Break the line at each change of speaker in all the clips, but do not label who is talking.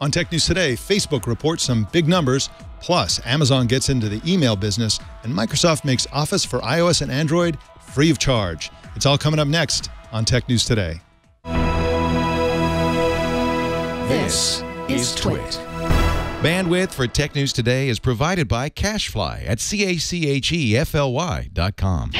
On Tech News Today, Facebook reports some big numbers, plus Amazon gets into the email business, and Microsoft makes Office for iOS and Android free of charge. It's all coming up next on Tech News Today.
This is Twit.
Bandwidth for Tech News Today is provided by CashFly at CACHEFLY.com.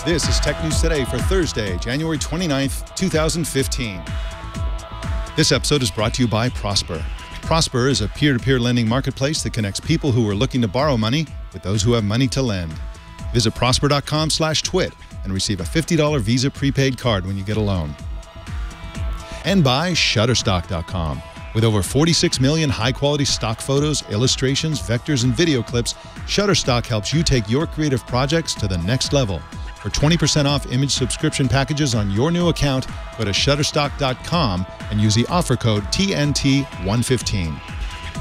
This is Tech News Today for Thursday, January 29th, 2015. This episode is brought to you by Prosper. Prosper is a peer-to-peer lending marketplace that connects people who are looking to borrow money with those who have money to lend. Visit prosper.com/twit and receive a $50 Visa prepaid card when you get a loan. And by Shutterstock.com. With over 46 million high-quality stock photos, illustrations, vectors, and video clips, Shutterstock helps you take your creative projects to the next level. For 20% off image subscription packages on your new account, go to Shutterstock.com and use the offer code TNT115.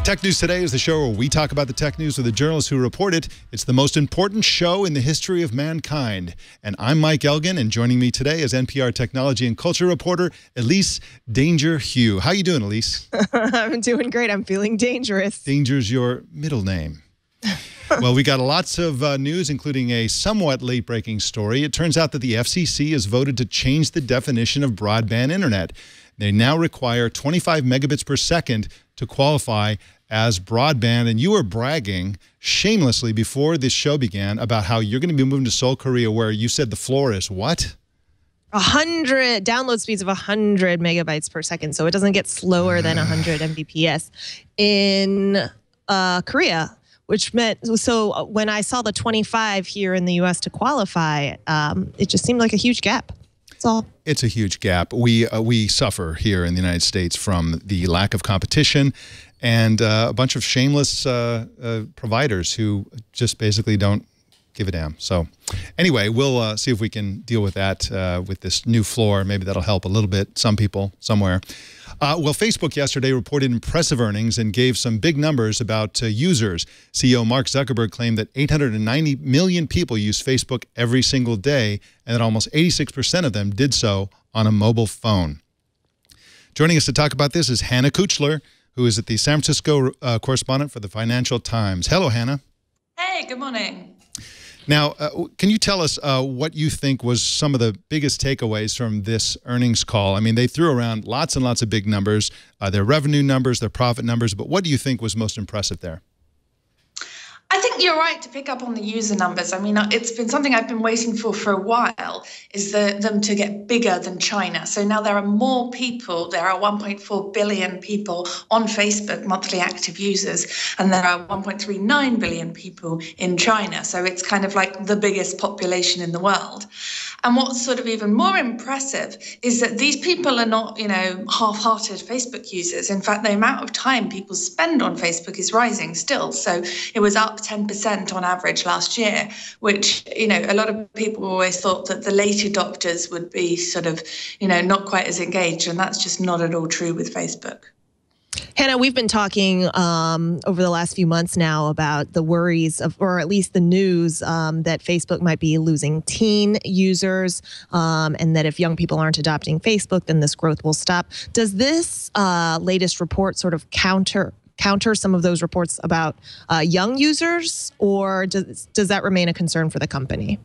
Tech News Today is the show where we talk about the tech news with the journalists who report it. It's the most important show in the history of mankind. And I'm Mike Elgan, and joining me today is NPR technology and culture reporter Elise Danger Hugh. How you doing, Elise?
I'm doing great. I'm feeling dangerous.
Danger's your middle name. Well, we got lots of news, including a somewhat late-breaking story. It turns out that the FCC has voted to change the definition of broadband internet. They now require 25 megabits per second to qualify as broadband. And you were bragging shamelessly before this show began about how you're going to be moving to Seoul, Korea, where you said the floor is what?
100 download speeds of 100 megabytes per second. So it doesn't get slower than 100 Mbps in Korea. Which meant, so when I saw the 25 here in the U.S. to qualify, it just seemed like a huge gap. That's all.
It's a huge gap. We suffer here in the United States from the lack of competition and a bunch of shameless providers who just basically don't give a damn. So anyway, we'll see if we can deal with that with this new floor. Maybe that'll help a little bit, some people, somewhere. Well, Facebook yesterday reported impressive earnings and gave some big numbers about users. CEO Mark Zuckerberg claimed that 890 million people use Facebook every single day, and that almost 86% of them did so on a mobile phone. Joining us to talk about this is Hannah Kuchler, who is at the San Francisco correspondent for the Financial Times. Hello, Hannah.
Hey, good morning.
Now, can you tell us what you think was some of the biggest takeaways from this earnings call? I mean, they threw around lots and lots of big numbers, their revenue numbers, their profit numbers, but what do you think was most impressive there?
I think you're right to pick up on the user numbers. I mean, it's been something I've been waiting for a while, is them to get bigger than China. So now there are more people. There are 1.4 billion people on Facebook, monthly active users, and there are 1.39 billion people in China. So it's kind of like the biggest population in the world. And what's sort of even more impressive is that these people are not, half-hearted Facebook users. In fact, the amount of time people spend on Facebook is rising still. So it was up 10% on average last year, which, a lot of people always thought that the late adopters would be sort of, not quite as engaged. And that's just not at all true with Facebook.
Hannah, we've been talking over the last few months now about the worries of, or at least the news that Facebook might be losing teen users, and that if young people aren't adopting Facebook, then this growth will stop. Does this latest report sort of counter some of those reports about young users, or does that remain a concern for the company?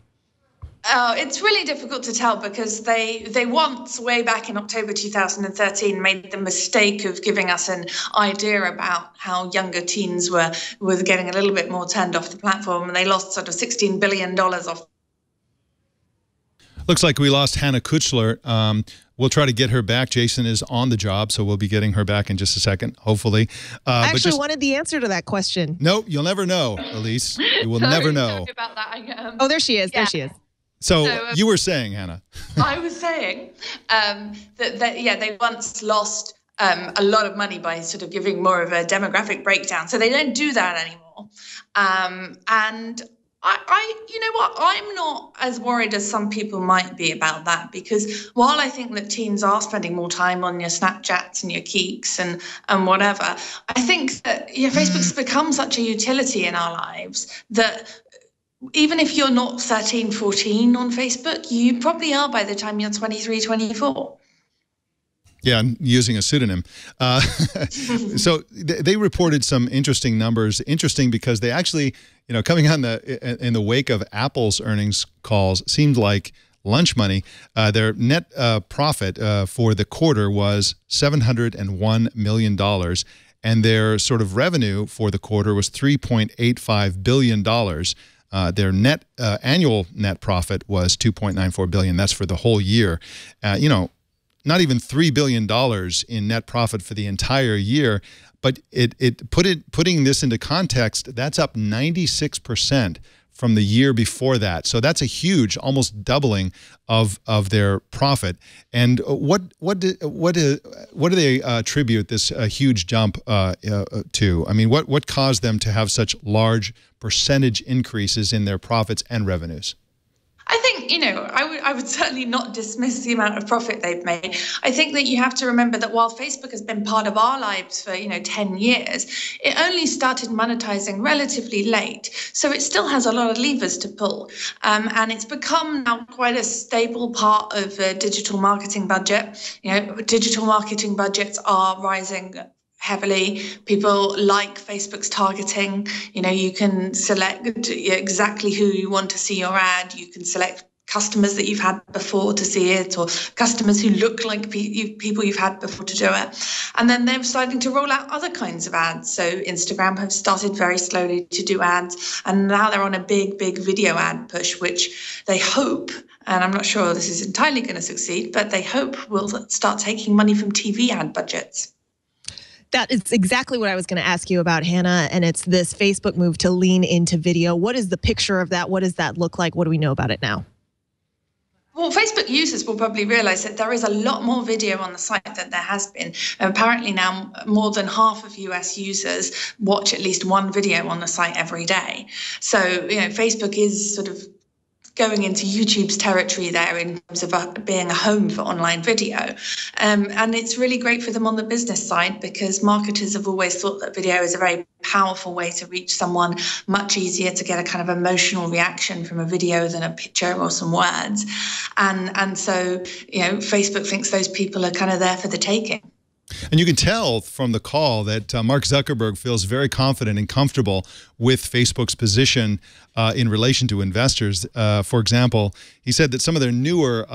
Oh, it's really difficult to tell because they once, way back in October 2013, made the mistake of giving us an idea about how younger teens were getting a little bit more turned off the platform, and they lost sort of $16 billion off.
Looks like we lost Hannah Kuchler. We'll try to get her back. Jason is on the job, so we'll be getting her back in just a second, hopefully.
I actually wanted the answer to that question.
Nope, you'll never know, Elise. You will never know.
Sorry about that.
Oh, there she is.
Yeah.
There she is.
So you were saying, Hannah.
I was saying that they once lost a lot of money by sort of giving more of a demographic breakdown. So they don't do that anymore. And you know what? I'm not as worried as some people might be about that, because while I think that teens are spending more time on your Snapchats and your Keeks and whatever, I think that Facebook's become such a utility in our lives that even if you're not 13, 14 on Facebook, you probably are by the time you're 23, 24.
Yeah, I'm using a pseudonym. So they reported some interesting numbers. Interesting because they actually, coming on in the wake of Apple's earnings calls, seemed like lunch money. Their net profit for the quarter was $701 million, and their sort of revenue for the quarter was $3.85 billion. Their net annual net profit was $2.94 billion. That's for the whole year. Not even $3 billion in net profit for the entire year, but putting this into context, that's up 96% from the year before that. So that's a huge, almost doubling of their profit. And what do they attribute this huge jump to? I mean, what caused them to have such large percentage increases in their profits and revenues?
I think, I would certainly not dismiss the amount of profit they've made. I think that you have to remember that while Facebook has been part of our lives for, 10 years, it only started monetizing relatively late. So it still has a lot of levers to pull. And it's become now quite a stable part of the digital marketing budget. Digital marketing budgets are rising heavily. People like Facebook's targeting. You can select exactly who you want to see your ad. You can select customers that you've had before to see it, or customers who look like people you've had before to do it. And then they're starting to roll out other kinds of ads. So Instagram have started very slowly to do ads, and now they're on a big video ad push, which they hope, and I'm not sure this is entirely going to succeed, but they hope will start taking money from TV ad budgets.
That is exactly what I was going to ask you about, Hannah, and it's this Facebook move to lean into video. What is the picture of that? What does that look like? What do we know about it now?
Well, Facebook users will probably realize that there is a lot more video on the site than there has been. Apparently now more than half of US users watch at least one video on the site every day. So, Facebook is sort of going into YouTube's territory there in terms of being a home for online video. And it's really great for them on the business side, because marketers have always thought that video is a very powerful way to reach someone, much easier to get a kind of emotional reaction from a video than a picture or some words. And so, Facebook thinks those people are kind of there for the taking.
And you can tell from the call that Mark Zuckerberg feels very confident and comfortable with Facebook's position in relation to investors. For example, he said that some of their newer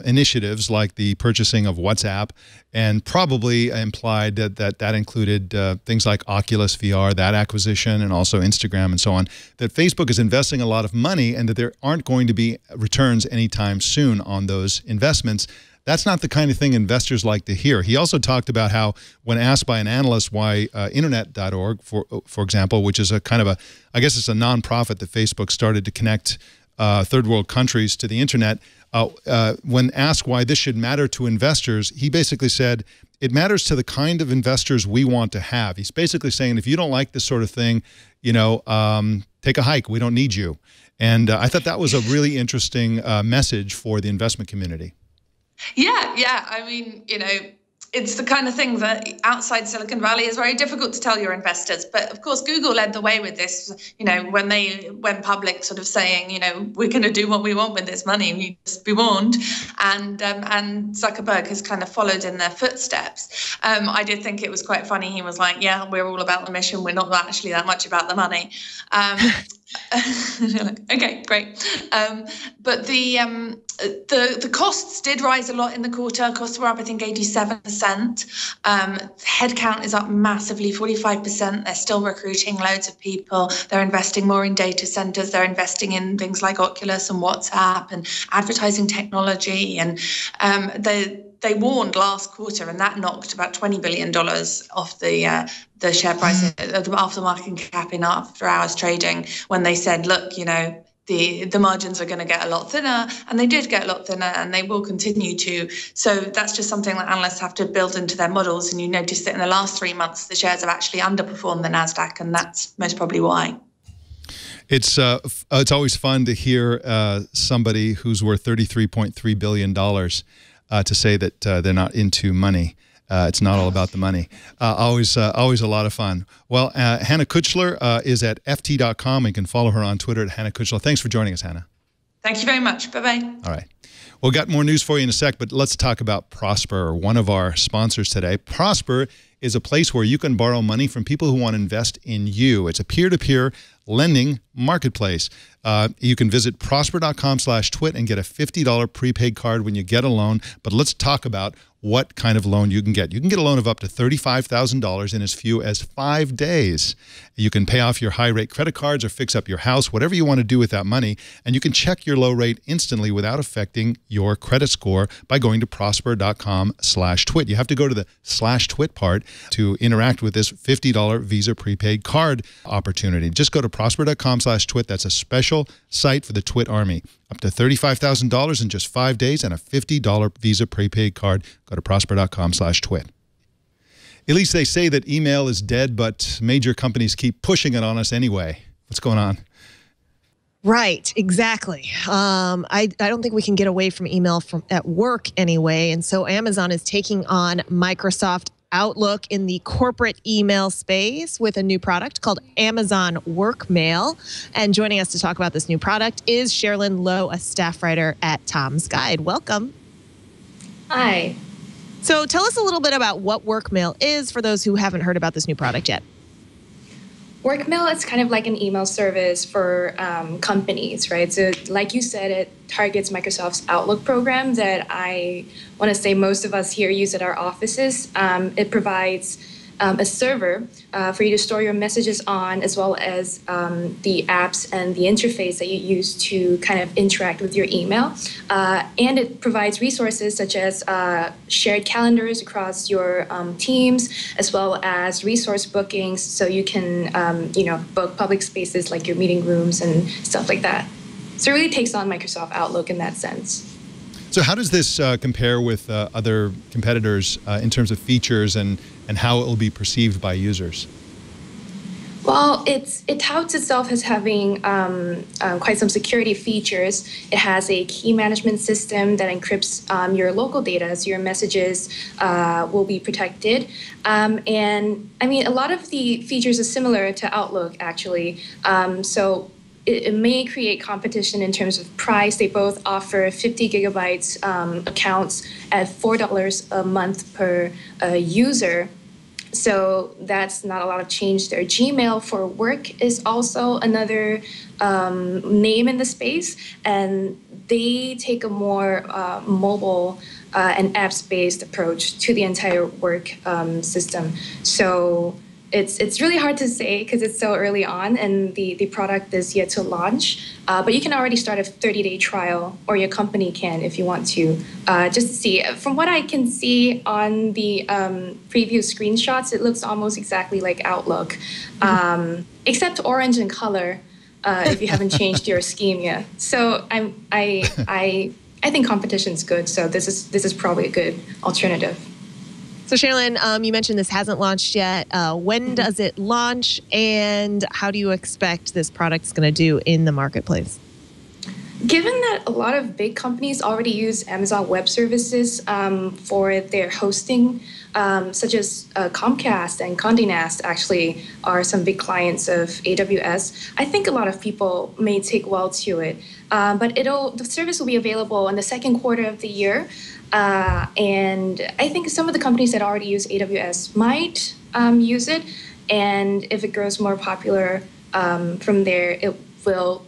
initiatives, like the purchasing of WhatsApp, and probably implied that included things like Oculus VR, that acquisition, and also Instagram and so on, that Facebook is investing a lot of money and that there aren't going to be returns anytime soon on those investments. That's not the kind of thing investors like to hear. He also talked about how, when asked by an analyst why Internet.org, for example, which is a kind of I guess it's a nonprofit that Facebook started to connect third world countries to the internet, when asked why this should matter to investors, he basically said, it matters to the kind of investors we want to have. He's basically saying, if you don't like this sort of thing, take a hike. We don't need you. And I thought that was a really interesting message for the investment community.
Yeah. I mean, it's the kind of thing that outside Silicon Valley is very difficult to tell your investors. But of course, Google led the way with this, when they went public sort of saying, we're going to do what we want with this money. We just be warned. And Zuckerberg has kind of followed in their footsteps. I did think it was quite funny. He was like, yeah, we're all about the mission. We're not actually that much about the money. Okay, great. But the costs did rise a lot in the quarter. Costs were up, I think, 87%. Headcount is up massively, 45%. They're still recruiting loads of people. They're investing more in data centers. They're investing in things like Oculus and WhatsApp and advertising technology. And they warned last quarter, and that knocked about $20 billion off the share price after market cap in after hours trading, when they said, look, the margins are going to get a lot thinner, and they did get a lot thinner, and they will continue to. So that's just something that analysts have to build into their models. And you notice that in the last 3 months, the shares have actually underperformed the NASDAQ, and that's most probably why.
It's always fun to hear somebody who's worth $33.3 billion to say that they're not into money. It's not all about the money. Always a lot of fun. Well, Hannah Kuchler is at ft.com. You can follow her on Twitter at Hannah Kuchler. Thanks for joining us, Hannah.
Thank you very much. Bye-bye.
All right. We'll got more news for you in a sec, but let's talk about Prosper, one of our sponsors today. Prosper is a place where you can borrow money from people who want to invest in you. It's a peer-to-peer lending marketplace. You can visit prosper.com/twit and get a $50 prepaid card when you get a loan. But let's talk about what kind of loan you can get. You can get a loan of up to $35,000 in as few as 5 days. You can pay off your high-rate credit cards or fix up your house, whatever you want to do with that money. And you can check your low rate instantly without affecting your credit score by going to prosper.com/twit. You have to go to the /twit part to interact with this $50 Visa prepaid card opportunity. Just go to prosper.com/twit. That's a special site for the Twit Army. Up to $35,000 in just 5 days and a $50 Visa prepaid card. Go to prosper.com/twit. Elise, they say that email is dead, but major companies keep pushing it on us anyway. What's going on?
Right, exactly. I don't think we can get away from email at work anyway. And so Amazon is taking on Microsoft Outlook in the corporate email space with a new product called Amazon Workmail. And joining us to talk about this new product is Cherlynn Lowe, a staff writer at Tom's Guide. Welcome.
Hi.
So tell us a little bit about what Workmail is for those who haven't heard about this new product yet.
Workmail is kind of like an email service for companies, right? So like you said, it targets Microsoft's Outlook program that I want to say most of us here use at our offices. It provides a server for you to store your messages on, as well as the apps and the interface that you use to kind of interact with your email. And it provides resources such as shared calendars across your teams, as well as resource bookings, so you can book public spaces like your meeting rooms and stuff like that. So it really takes on Microsoft Outlook in that sense.
So how does this compare with other competitors in terms of features and how it will be perceived by users?
Well, it touts itself as having quite some security features. It has a key management system that encrypts your local data, so your messages will be protected. And I mean, a lot of the features are similar to Outlook, actually. So it may create competition in terms of price. They both offer 50 gigabytes accounts at $4 a month per user. So that's not a lot of change there. Gmail for work is also another name in the space, and they take a more mobile and apps-based approach to the entire work system. So it's really hard to say because it's so early on and the product is yet to launch. But you can already start a 30-day trial, or your company can if you want to, just to see. From what I can see on the preview screenshots, it looks almost exactly like Outlook, except orange in color if you haven't changed your scheme yet. So I think competition's good. So this is probably a good alternative.
So Cherlynn, you mentioned this hasn't launched yet. When does it launch, and how do you expect this product's going to do in the marketplace?
Given that a lot of big companies already use Amazon Web Services for their hosting, such as Comcast and Condé Nast actually are some big clients of AWS, I think a lot of people may take well to it. But the service will be available in the second quarter of the year. And I think some of the companies that already use AWS might use it. And if it grows more popular from there, it will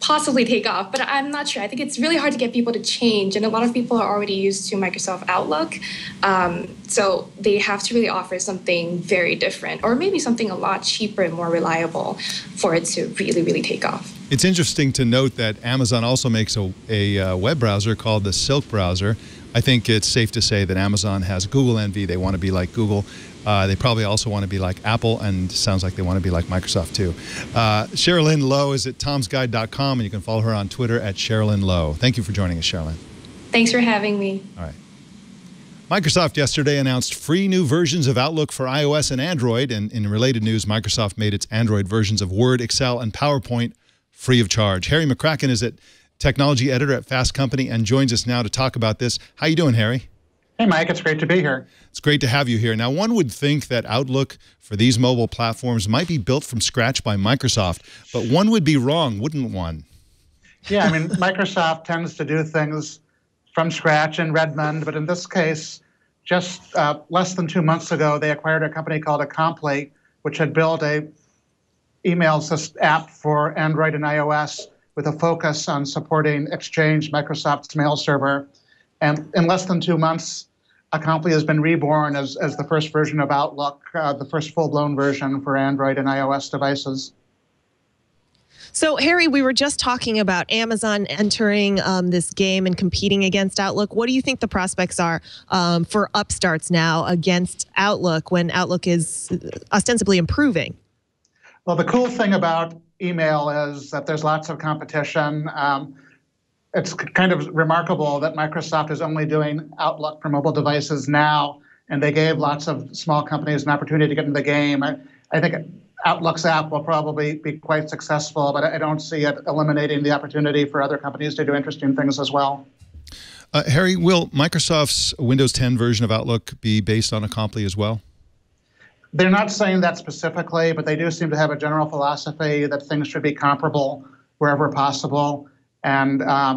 possibly take off. But I'm not sure. I think it's really hard to get people to change. And a lot of people are already used to Microsoft Outlook. So they have to really offer something very different, or maybe something a lot cheaper and more reliable for it to really, really take off.
It's interesting to note that Amazon also makes a web browser called the Silk browser. I think it's safe to say that Amazon has Google envy. They want to be like Google. They probably also want to be like Apple, and sounds like they want to be like Microsoft too. Cherlynn Lowe is at tomsguide.com, and you can follow her on Twitter at Cherlynn Lowe. Thank you for joining us, Cherlynn.
Thanks for having me.
All right. Microsoft yesterday announced free new versions of Outlook for iOS and Android, and in related news, Microsoft made its Android versions of Word, Excel, and PowerPoint free of charge. Harry McCracken is at technology editor at Fast Company and joins us now to talk about this. How you doing, Harry?
Hey, Mike, it's great to be here.
It's great to have you here. Now, one would think that Outlook for these mobile platforms might be built from scratch by Microsoft, but one would be wrong, wouldn't one?
Yeah, I mean, Microsoft tends to do things from scratch in Redmond, but in this case, just less than 2 months ago, they acquired a company called Acompli, which had built a email app for Android and iOS with a focus on supporting Exchange, Microsoft's mail server. And in less than 2 months, Acompli has been reborn as the first version of Outlook, the first full-blown version for Android and iOS devices.
So, Harry, we were just talking about Amazon entering this game and competing against Outlook. What do you think the prospects are for upstarts now against Outlook when Outlook is ostensibly improving?
Well, the cool thing about email is that there's lots of competition. It's kind of remarkable that Microsoft is only doing Outlook for mobile devices now, and they gave lots of small companies an opportunity to get into the game. I think Outlook's app will probably be quite successful, but I don't see it eliminating the opportunity for other companies to do interesting things as well.
Harry, will Microsoft's Windows 10 version of Outlook be based on Acompli as well?
They're not saying that specifically, but they do seem to have a general philosophy that things should be comparable wherever possible. And I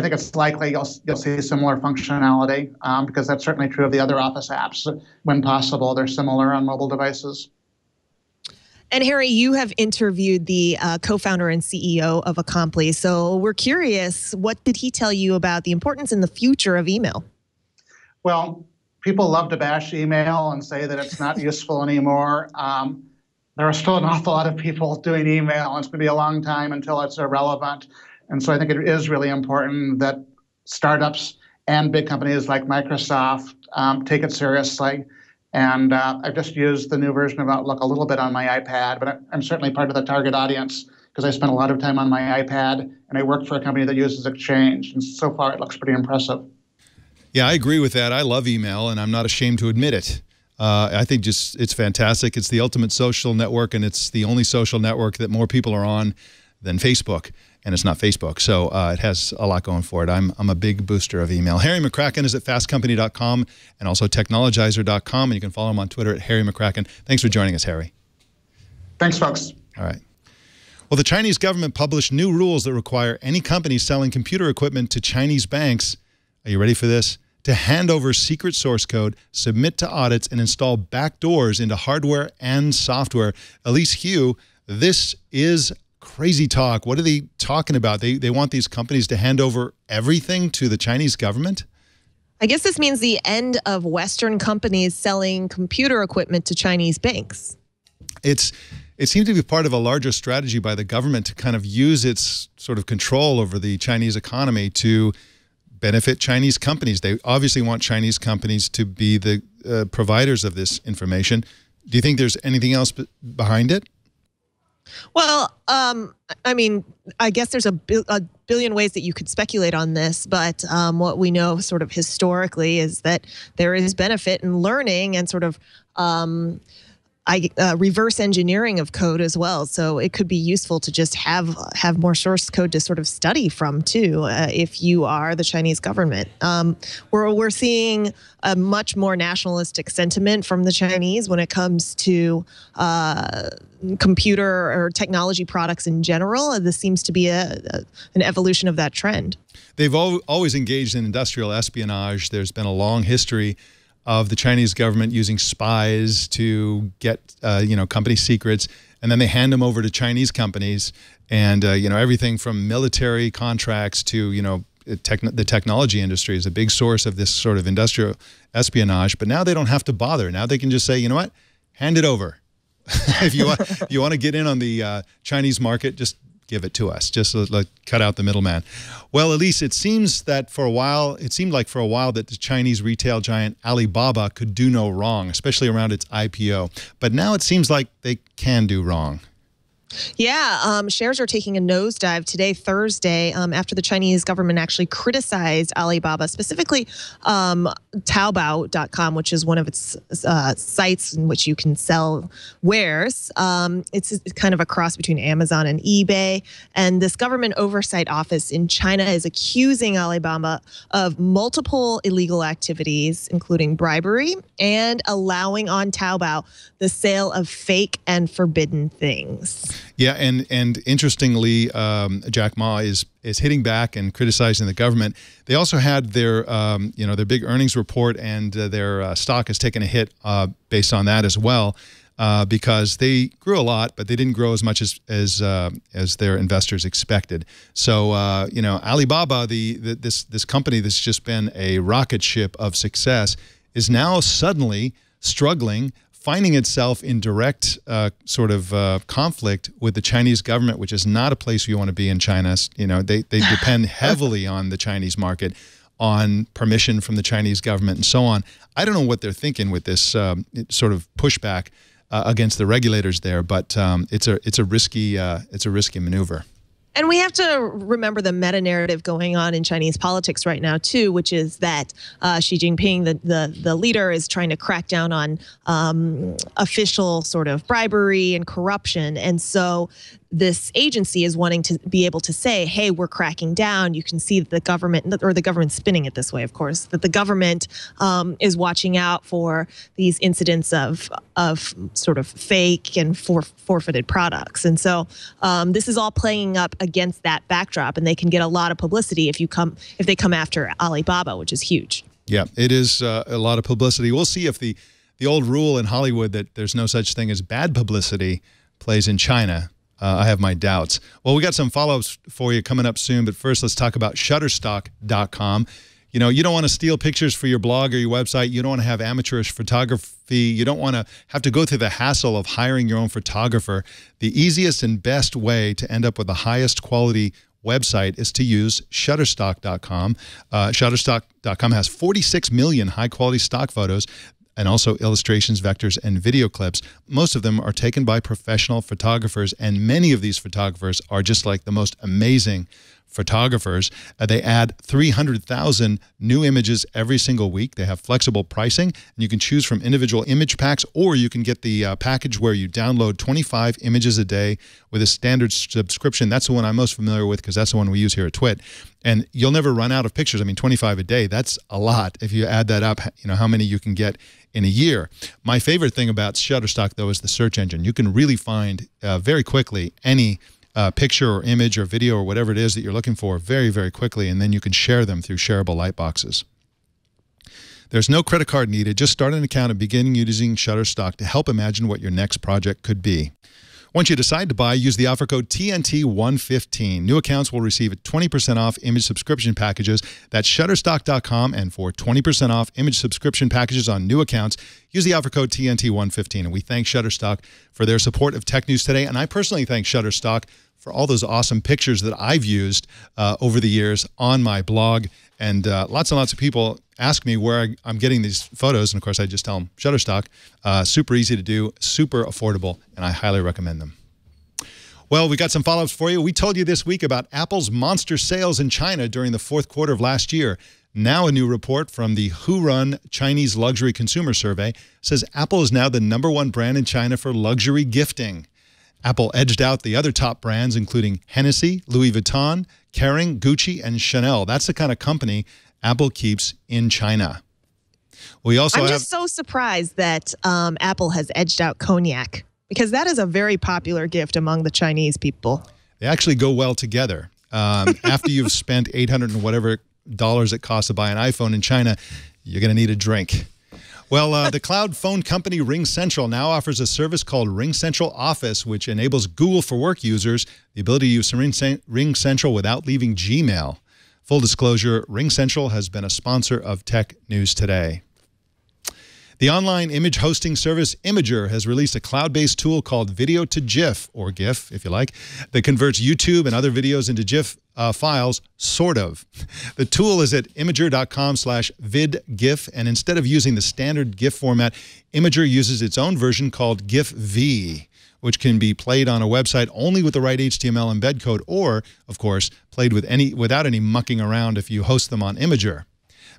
think it's likely you'll see similar functionality because that's certainly true of the other Office apps. When possible, they're similar on mobile devices.
And Harry, you have interviewed the co-founder and CEO of Acompli. So we're curious, what did he tell you about the importance and the future of email?
Well, people love to bash email and say that it's not useful anymore. There are still an awful lot of people doing email, and it's going to be a long time until it's irrelevant. And so I think it is really important that startups and big companies like Microsoft take it seriously. And I've just used the new version of Outlook a little bit on my iPad, but I'm certainly part of the target audience because I spend a lot of time on my iPad, and I work for a company that uses Exchange. And so far, it looks pretty impressive.
Yeah, I agree with that. I love email, and I'm not ashamed to admit it. I think it's fantastic. It's the ultimate social network, and it's the only social network that more people are on than Facebook. And it's not Facebook, so it has a lot going for it. I'm a big booster of email. Harry McCracken is at fastcompany.com and also technologizer.com, and you can follow him on Twitter at Harry McCracken. Thanks for joining us, Harry.
Thanks, folks.
All right. Well, the Chinese government published new rules that require any company selling computer equipment to Chinese banks, are you ready for this? To hand over secret source code, submit to audits, and install backdoors into hardware and software. Elise Hugh, this is crazy talk. What are they talking about? They want these companies to hand over everything to the Chinese government?
I guess this means the end of Western companies selling computer equipment to Chinese banks.
It seems to be part of a larger strategy by the government to kind of use its sort of control over the Chinese economy to benefit Chinese companies. They obviously want Chinese companies to be the providers of this information. Do you think there's anything else behind it?
Well, I mean, I guess there's a billion ways that you could speculate on this, but what we know sort of historically is that there is benefit in learning and sort of reverse engineering of code as well. So it could be useful to just have more source code to sort of study from too, if you are the Chinese government. We're seeing a much more nationalistic sentiment from the Chinese when it comes to computer or technology products in general. This seems to be an evolution of that trend.
They've always engaged in industrial espionage. There's been a long history of the Chinese government using spies to get company secrets, and then they hand them over to Chinese companies, and everything from military contracts to the technology industry is a big source of this sort of industrial espionage. But now they don't have to bother. Now they can just say, you know what, hand it over. If you want to get in on the Chinese market, just give it to us. Just like cut out the middleman. Well, Elise, it seemed like for a while that the Chinese retail giant Alibaba could do no wrong, especially around its IPO. But now it seems like they can do wrong.
Yeah, shares are taking a nosedive today, Thursday, after the Chinese government actually criticized Alibaba, specifically Taobao.com, which is one of its sites in which you can sell wares. It's kind of a cross between Amazon and eBay. And this government oversight office in China is accusing Alibaba of multiple illegal activities, including bribery and allowing on Taobao the sale of fake and forbidden things.
Yeah, and interestingly, Jack Ma is hitting back and criticizing the government. They also had their their big earnings report, and their stock has taken a hit based on that as well, because they grew a lot, but they didn't grow as much as their investors expected. So Alibaba, this company that's just been a rocket ship of success, is now suddenly struggling, finding itself in direct conflict with the Chinese government, which is not a place you want to be in China. They depend heavily on the Chinese market, on permission from the Chinese government, and so on. I don't know what they're thinking with this sort of pushback against the regulators there, but it's a risky maneuver.
And we have to remember the meta-narrative going on in Chinese politics right now, too, which is that Xi Jinping, the leader, is trying to crack down on official sort of bribery and corruption. And so this agency is wanting to be able to say, hey, we're cracking down. You can see that the government, or the government's spinning it this way, of course, that the government is watching out for these incidents of sort of fake and forfeited products. And so this is all playing up against that backdrop, and they can get a lot of publicity if they come after Alibaba, which is huge. Yeah, it is a lot of publicity. We'll see if the old rule in Hollywood that there's no such thing as bad publicity plays in China. I have my doubts. Well, we got some follow-ups for you coming up soon, but first let's talk about Shutterstock.com. You don't want to steal pictures for your blog or your website. You don't want to have amateurish photography. You don't want to have to go through the hassle of hiring your own photographer. The easiest and best way to end up with the highest quality website is to use Shutterstock.com. Shutterstock.com has 46 million high-quality stock photos, and also illustrations, vectors, and video clips. Most of them are taken by professional photographers, and many of these photographers are just like the most amazing photographers. They add 300,000 new images every single week. They have flexible pricing, and you can choose from individual image packs, or you can get the package where you download 25 images a day with a standard subscription. That's the one I'm most familiar with because that's the one we use here at Twit. And you'll never run out of pictures. I mean, 25 a day, that's a lot. If you add that up, how many you can get in a year. My favorite thing about Shutterstock, though, is the search engine. You can really find very quickly any picture or image or video or whatever it is that you're looking for very, very quickly, and then you can share them through shareable lightboxes. There's no credit card needed. Just start an account and begin using Shutterstock to help imagine what your next project could be. Once you decide to buy, use the offer code TNT115. New accounts will receive 20% off image subscription packages. That's Shutterstock.com, and for 20% off image subscription packages on new accounts, use the offer code TNT115. And we thank Shutterstock for their support of Tech News Today, and I personally thank Shutterstock for all those awesome pictures that I've used over the years on my blog. And lots and lots of people ask me where I'm getting these photos, and of course I just tell them Shutterstock. Super easy to do, super affordable, and I highly recommend them. Well, we got some follow-ups for you. We told you this week about Apple's monster sales in China during the fourth quarter of last year. Now a new report from the WHO-run Chinese Luxury Consumer Survey says Apple is now the #1 brand in China for luxury gifting. Apple edged out the other top brands, including Hennessy, Louis Vuitton, Kering, Gucci, and Chanel. That's the kind of company Apple keeps in China. I'm just so surprised that Apple has edged out cognac, because that is a very popular gift among the Chinese people. They actually go well together. After you've spent $800 and whatever dollars it costs to buy an iPhone in China, you're going to need a drink. Well, the cloud phone company RingCentral now offers a service called RingCentral Office, which enables Google for Work users the ability to use RingCentral without leaving Gmail. Full disclosure, RingCentral has been a sponsor of Tech News Today. The online image hosting service Imager has released a cloud-based tool called Video to GIF, or GIF if you like, that converts YouTube and other videos into GIF files, sort of. The tool is at imager.com/vidgif, and instead of using the standard GIF format, Imager uses its own version called GIF-V,
which can be played on a website only with the right HTML embed code, or, of course, played without any mucking around if you host them on Imager.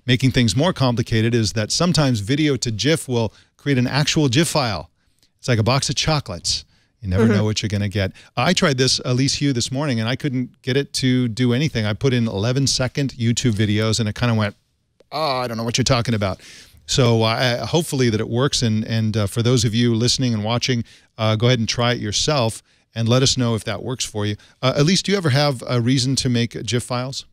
Making things more complicated is that sometimes video to GIF will create an actual GIF file. It's like a box of chocolates. You never know what you're going to get. I tried this, Elise, this morning, and I couldn't get it to do anything. I put in 11-second YouTube videos, and it kind of went, oh, I don't know what you're talking about. So hopefully that it works, and for those of you listening and watching, go ahead and try it yourself, and let us know if that works for you. Elise, do you ever have a reason to make GIF files?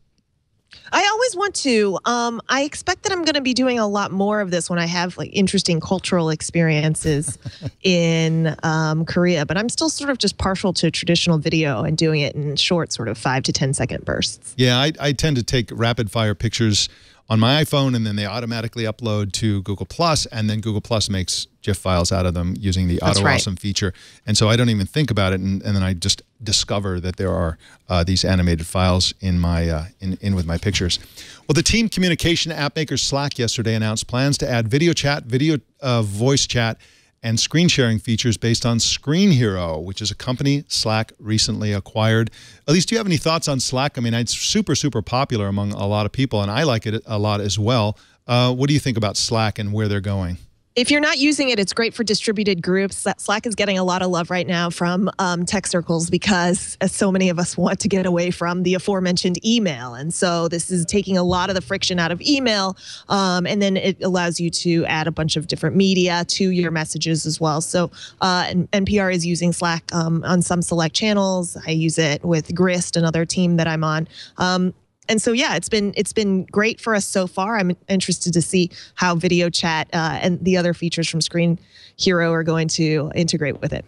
I always want to. I expect that I'm going to be doing a lot more of this when I have like interesting cultural experiences in Korea, but I'm still sort of just partial to traditional video and doing it in short sort of 5 to 10 second bursts.
Yeah, I tend to take rapid fire pictures on my iPhone, and then they automatically upload to Google+, and then Google+ makes GIF files out of them using the Auto Awesome feature. And so I don't even think about it, and then I just discover that there are these animated files in my with my pictures. Well, the team communication app maker Slack yesterday announced plans to add video chat, voice chat, and screen sharing features based on Screen Hero, which is a company Slack recently acquired. Elise, do you have any thoughts on Slack? I mean, it's super, super popular among a lot of people, and I like it a lot as well. What do you think about Slack and where they're going?
If you're not using it, it's great for distributed groups. Slack is getting a lot of love right now from tech circles because so many of us want to get away from the aforementioned email. And so this is taking a lot of the friction out of email. And then it allows you to add a bunch of different media to your messages as well. So NPR is using Slack on some select channels. I use it with Grist, another team that I'm on. And so, yeah, it's been great for us so far. I'm interested to see how video chat and the other features from Screen Hero are going to integrate with it.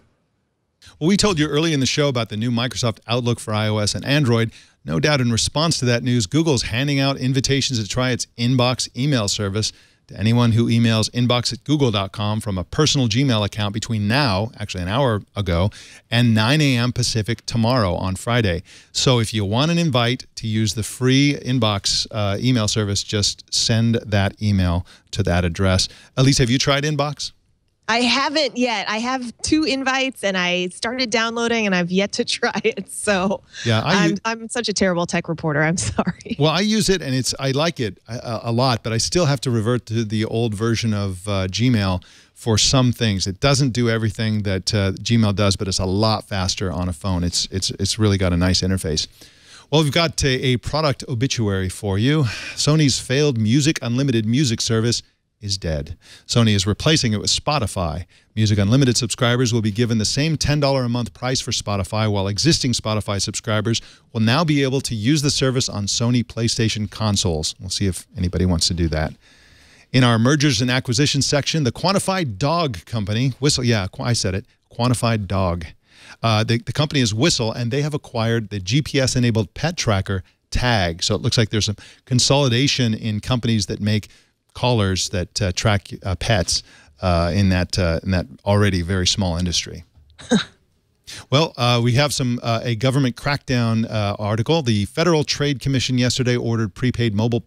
Well, we told you early in the show about the new Microsoft Outlook for iOS and Android. No doubt in response to that news, Google's handing out invitations to try its Inbox email service to anyone who emails inbox@google.com from a personal Gmail account between now, actually an hour ago, and 9 a.m. Pacific tomorrow on Friday. So if you want an invite to use the free Inbox email service, just send that email to that address. Elise, have you tried Inbox?
I haven't yet. I have 2 invites, and I started downloading, and I've yet to try it. So yeah, I'm such a terrible tech reporter. I'm sorry.
Well, I use it, and I like it a lot, but I still have to revert to the old version of Gmail for some things. It doesn't do everything that Gmail does, but it's a lot faster on a phone. It's really got a nice interface. Well, we've got a product obituary for you. Sony's failed Music Unlimited music service is dead. Sony is replacing it with Spotify. Music Unlimited subscribers will be given the same $10 a month price for Spotify, while existing Spotify subscribers will now be able to use the service on Sony PlayStation consoles. We'll see if anybody wants to do that. In our mergers and acquisitions section, the Quantified Dog Company, Whistle, yeah, I said it, Quantified Dog. The company is Whistle, and they have acquired the GPS-enabled pet tracker Tag. So it looks like there's some consolidation in companies that make collars that track pets in that already very small industry. Well, we have a government crackdown article. The Federal Trade Commission yesterday ordered prepaid mobile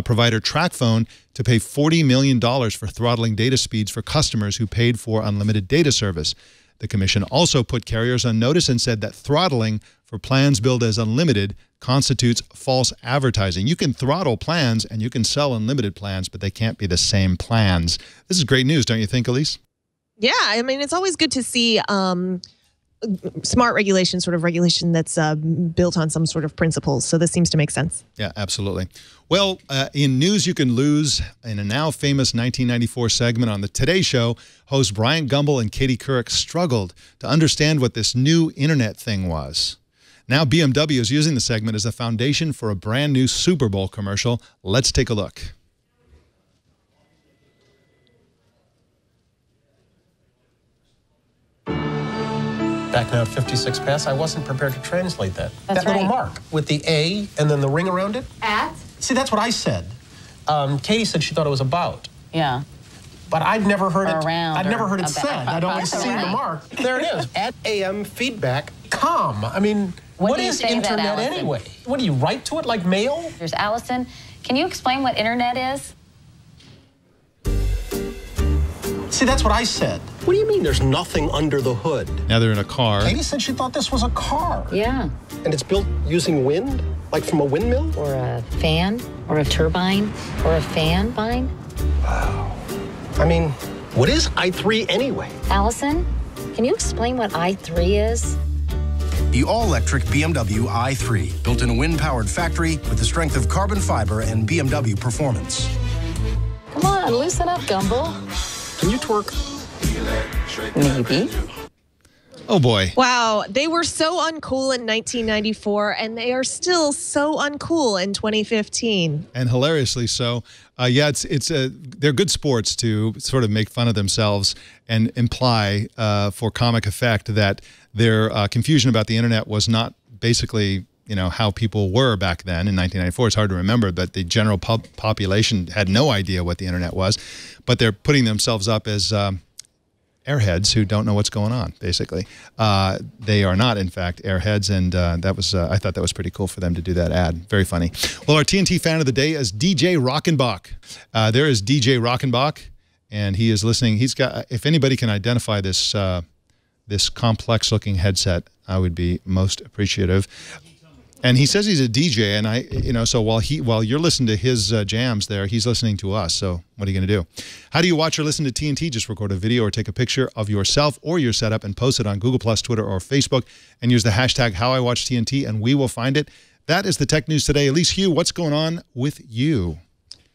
provider TracFone to pay $40 million for throttling data speeds for customers who paid for unlimited data service. The commission also put carriers on notice and said that throttling for plans billed as unlimited constitutes false advertising. You can throttle plans and you can sell unlimited plans, but they can't be the same plans. This is great news, don't you think, Elise?
Yeah, I mean, it's always good to see smart regulation, sort of regulation that's built on some sort of principles. So this seems to make sense.
Yeah, absolutely. Well, in News You Can Lose, in a now famous 1994 segment on the Today Show, hosts Bryant Gumbel and Katie Couric struggled to understand what this new internet thing was. Now BMW is using the segment as a foundation for a brand new Super Bowl commercial. Let's take a look.
Back now at 56 past, I wasn't prepared to translate that.
That's
that little
right.
mark with the A and then the ring around it.
At?
See, that's what I said. Katie said she thought it was about.
Yeah.
But I'd never heard it.
Around.
I'd never heard it
About.
said. I'd always seen the mark. There it is. At amfeedback.com. I mean, what
do you
is
say that,
internet
Allison?
anyway? What do you write to it like mail?
There's Allison. Can you explain what internet is?
See, See, that's what I said. What do you mean there's nothing under the hood?
Now they're in a car.
Katie said she thought this was a car.
Yeah.
And it's built using wind? Like from a windmill?
Or a fan, or a turbine, or a fan vine.
Wow. I mean, what is i3 anyway?
Allison, can you explain what i3 is?
The all-electric BMW i3, built in a wind-powered factory with the strength of carbon fiber and BMW performance.
Come on, loosen up, Gumbel.
Can you twerk?
Maybe.
Oh, boy.
Wow, they were so uncool in 1994, and they are still so uncool in 2015.
And hilariously so. Yeah, they're good sports to sort of make fun of themselves and imply for comic effect that their confusion about the internet was not basically, you know, how people were back then in 1994. It's hard to remember, but the general population had no idea what the internet was. But they're putting themselves up as airheads who don't know what's going on, basically. They are not, in fact, airheads, and that was I thought that was pretty cool for them to do that ad. Very funny. Well, our TNT fan of the day is DJ Rockenbach. There is DJ Rockenbach, and he is listening. He's got, if anybody can identify this this complex-looking headset, I would be most appreciative. And he says he's a DJ, and so while you're listening to his jams there, he's listening to us. So what are you going to do? How do you watch or listen to TNT? Just record a video or take a picture of yourself or your setup and post it on Google+, Twitter, or Facebook, and use the hashtag #HowIWatchTNT, and we will find it. That is the Tech News Today. Elise Hugh, what's going on with you?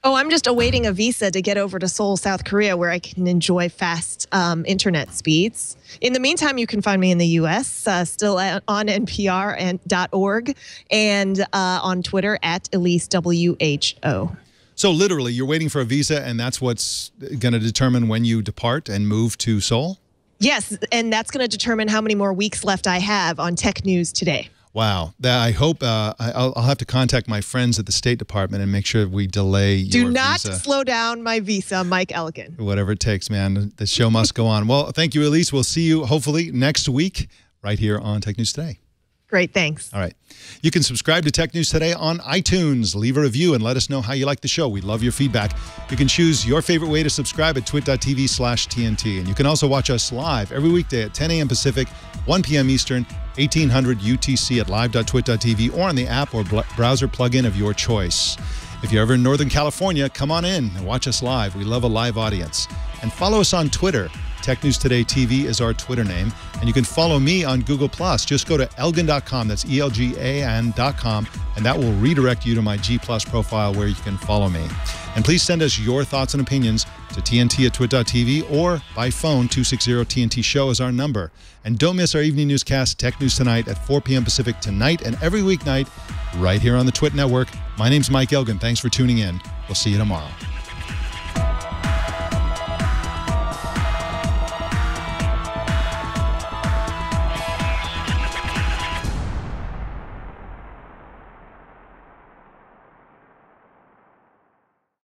Oh, I'm just awaiting a visa to get over to Seoul, South Korea, where I can enjoy fast internet speeds. In the meantime, you can find me in the U.S., still on NPR.org, and on Twitter at Elise WHO.
So literally, you're waiting for a visa, and that's what's going to determine when you depart and move to Seoul?
Yes, and that's going to determine how many more weeks left I have on Tech News Today.
Wow. I hope I'll have to contact my friends at the State Department and make sure we delay your visa.
Do not slow down my visa, Mike Elgan.
Whatever it takes, man. The show must go on. Well, thank you, Elise. We'll see you hopefully next week right here on Tech News Today.
Great, thanks.
All right. You can subscribe to Tech News Today on iTunes. Leave a review and let us know how you like the show. We'd love your feedback. You can choose your favorite way to subscribe at twit.tv/TNT. And you can also watch us live every weekday at 10 a.m. Pacific, 1 p.m. Eastern, 1800 UTC at live.twit.tv, or on the app or browser plugin of your choice. If you're ever in Northern California, come on in and watch us live. We love a live audience. And follow us on Twitter. Tech News Today TV is our Twitter name. And you can follow me on Google+. Just go to elgan.com. That's ELGAN.com. And that will redirect you to my G+ profile where you can follow me. And please send us your thoughts and opinions to TNT@twit.tv, or by phone, 260-TNT-SHOW is our number. And don't miss our evening newscast, Tech News Tonight, at 4 p.m. Pacific tonight and every weeknight right here on the Twit Network. My name's Mike Elgan. Thanks for tuning in. We'll see you tomorrow.